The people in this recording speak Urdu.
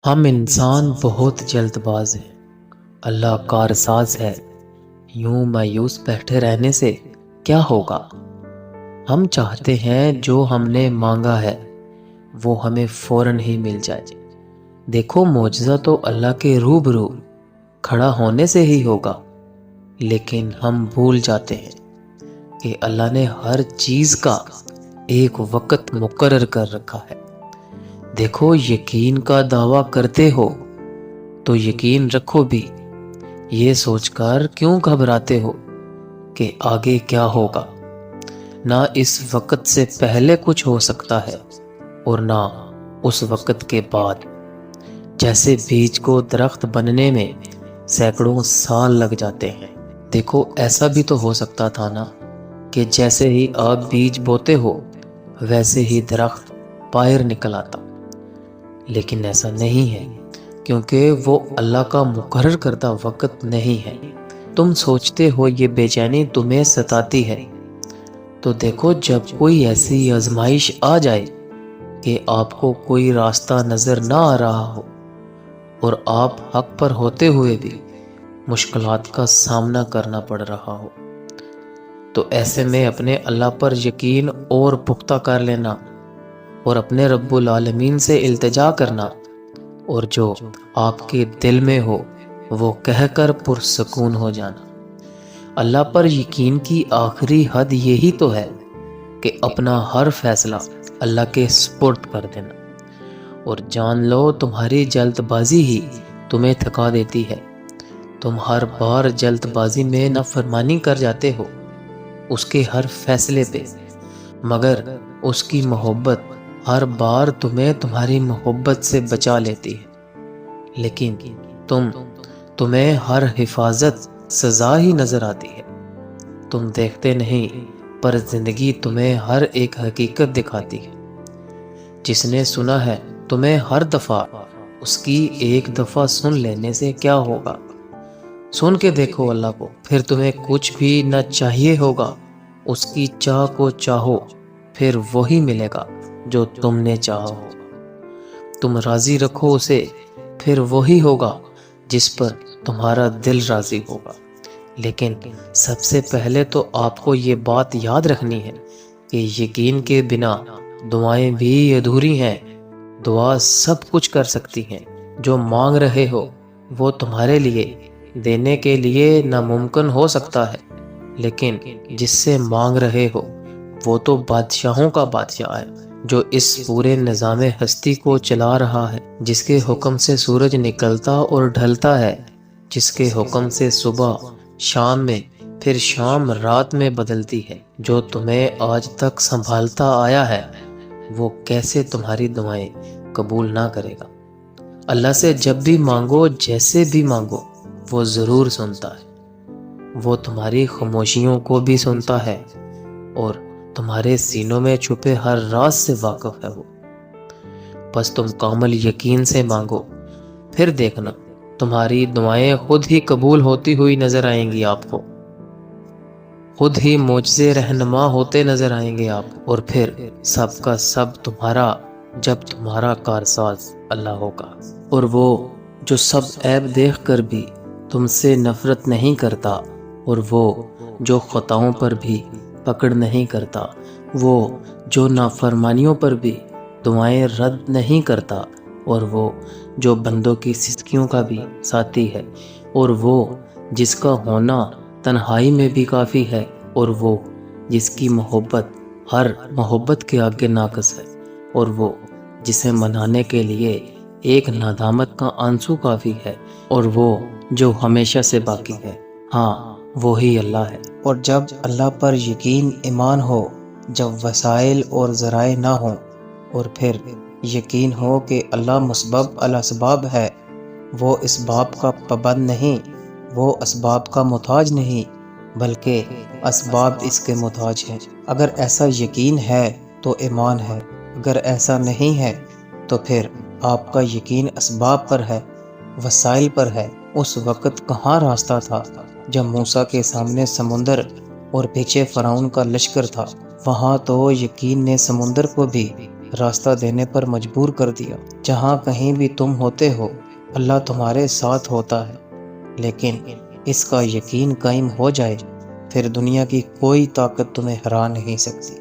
ہم انسان بہت جلد باز ہیں، اللہ کارساز ہے۔ یوں مایوس بیٹھے رہنے سے کیا ہوگا؟ ہم چاہتے ہیں جو ہم نے مانگا ہے وہ ہمیں فوراً ہی مل جائے۔ دیکھو، معجزہ تو اللہ کے روبرو کھڑا ہونے سے ہی ہوگا، لیکن ہم بھول جاتے ہیں کہ اللہ نے ہر چیز کا ایک وقت مقرر کر رکھا ہے۔ دیکھو، یقین کا دعویٰ کرتے ہو تو یقین رکھو بھی، یہ سوچ کر کیوں گھبراتے ہو کہ آگے کیا ہوگا؟ نہ اس وقت سے پہلے کچھ ہو سکتا ہے اور نہ اس وقت کے بعد۔ جیسے بیج کو درخت بننے میں سینکڑوں سال لگ جاتے ہیں، دیکھو ایسا بھی تو ہو سکتا تھا نا کہ جیسے ہی آپ بیج بوتے ہو ویسے ہی درخت باہر نکل آتا، لیکن ایسا نہیں ہے کیونکہ وہ اللہ کا مقرر کردہ وقت نہیں ہے۔ تم سوچتے ہو یہ بے چینی تمہیں ستاتی ہے، تو دیکھو جب کوئی ایسی آزمائش آ جائے کہ آپ کو کوئی راستہ نظر نہ آ رہا ہو اور آپ حق پر ہوتے ہوئے بھی مشکلات کا سامنا کرنا پڑ رہا ہو، تو ایسے میں اپنے اللہ پر یقین اور پختہ کر لینا اور اپنے رب العالمین سے التجا کرنا، اور جو آپ کے دل میں ہو وہ کہہ کر پرسکون ہو جانا۔ اللہ پر یقین کی آخری حد یہی تو ہے کہ اپنا ہر فیصلہ اللہ کے سپرد کر دینا، اور جان لو تمہاری جلد بازی ہی تمہیں تھکا دیتی ہے۔ تم ہر بار جلد بازی میں نافرمانی کر جاتے ہو اس کے ہر فیصلے پہ، مگر اس کی محبت ہر بار تمہیں تمہاری محبت سے بچا لیتی ہے، لیکن تمہیں ہر حفاظت سزا ہی نظر آتی ہے۔ تم دیکھتے نہیں، پر زندگی تمہیں ہر ایک حقیقت دکھاتی ہے۔ جس نے سنا ہے تمہیں ہر دفعہ اس کی ایک دفعہ سن لینے سے کیا ہوگا؟ سن کے دیکھو اللہ کو، پھر تمہیں کچھ بھی نہ چاہیے ہوگا۔ اس کی چاہ کو چاہو، پھر وہی ملے گا جو تم نے چاہا ہوگا۔ تم راضی رکھو اسے، پھر وہی ہوگا جس پر تمہارا دل راضی ہوگا۔ لیکن سب سے پہلے تو آپ کو یہ بات یاد رکھنی ہے کہ یقین کے بنا دعائیں بھی ادھوری ہیں۔ دعا سب کچھ کر سکتی ہیں، جو مانگ رہے ہو وہ تمہارے لیے دینے کے لیے ناممکن ہو سکتا ہے، لیکن جس سے مانگ رہے ہو وہ تو بادشاہوں کا بادشاہ ہے، جو اس پورے نظام ہستی کو چلا رہا ہے، جس کے حکم سے سورج نکلتا اور ڈھلتا ہے، جس کے حکم سے صبح شام میں پھر شام رات میں بدلتی ہے، جو تمہیں آج تک سنبھالتا آیا ہے، وہ کیسے تمہاری دعائیں قبول نہ کرے گا؟ اللہ سے جب بھی مانگو، جیسے بھی مانگو، وہ ضرور سنتا ہے۔ وہ تمہاری خاموشیوں کو بھی سنتا ہے اور تمہارے سینوں میں چھپے ہر راز سے واقف ہے وہ۔ بس تم کامل یقین سے مانگو، پھر دیکھنا تمہاری دعائیں خود ہی قبول ہوتی ہوئی نظر آئیں گی آپ کو، خود ہی معجزے رہنما ہوتے نظر آئیں گے آپ، اور پھر سب کا سب تمہارا جب تمہارا کارساز اللہ ہوگا۔ اور وہ جو سب عیب دیکھ کر بھی تم سے نفرت نہیں کرتا، اور وہ جو خطاؤں پر بھی پکڑ نہیں کرتا، وہ جو نافرمانیوں پر بھی دعائیں رد نہیں کرتا، اور وہ جو بندوں کی سستیوں کا بھی ساتھی ہے، اور وہ جس کا ہونا تنہائی میں بھی کافی ہے، اور وہ جس کی محبت ہر محبت کے آگے ناقص ہے، اور وہ جسے منانے کے لیے ایک ندامت کا آنسو کافی ہے، اور وہ جو ہمیشہ سے باقی ہے، ہاں وہی اللہ ہے۔ اور جب اللہ پر یقین ایمان ہو، جب وسائل اور ذرائع نہ ہوں، اور پھر یقین ہو کہ اللہ مسبب الاسباب ہے، وہ اسباب کا پابند نہیں، وہ اسباب کا محتاج نہیں، بلکہ اسباب اس کے محتاج ہیں۔ اگر ایسا یقین ہے تو ایمان ہے، اگر ایسا نہیں ہے تو پھر آپ کا یقین اسباب پر ہے، وسائل پر ہے۔ اس وقت کہاں راستہ تھا جب موسیٰ کے سامنے سمندر اور پیچھے فرعون کا لشکر تھا؟ وہاں تو یقین نے سمندر کو بھی راستہ دینے پر مجبور کر دیا۔ جہاں کہیں بھی تم ہوتے ہو اللہ تمہارے ساتھ ہوتا ہے، لیکن اس کا یقین قائم ہو جائے پھر دنیا کی کوئی طاقت تمہیں ہرا نہیں سکتی۔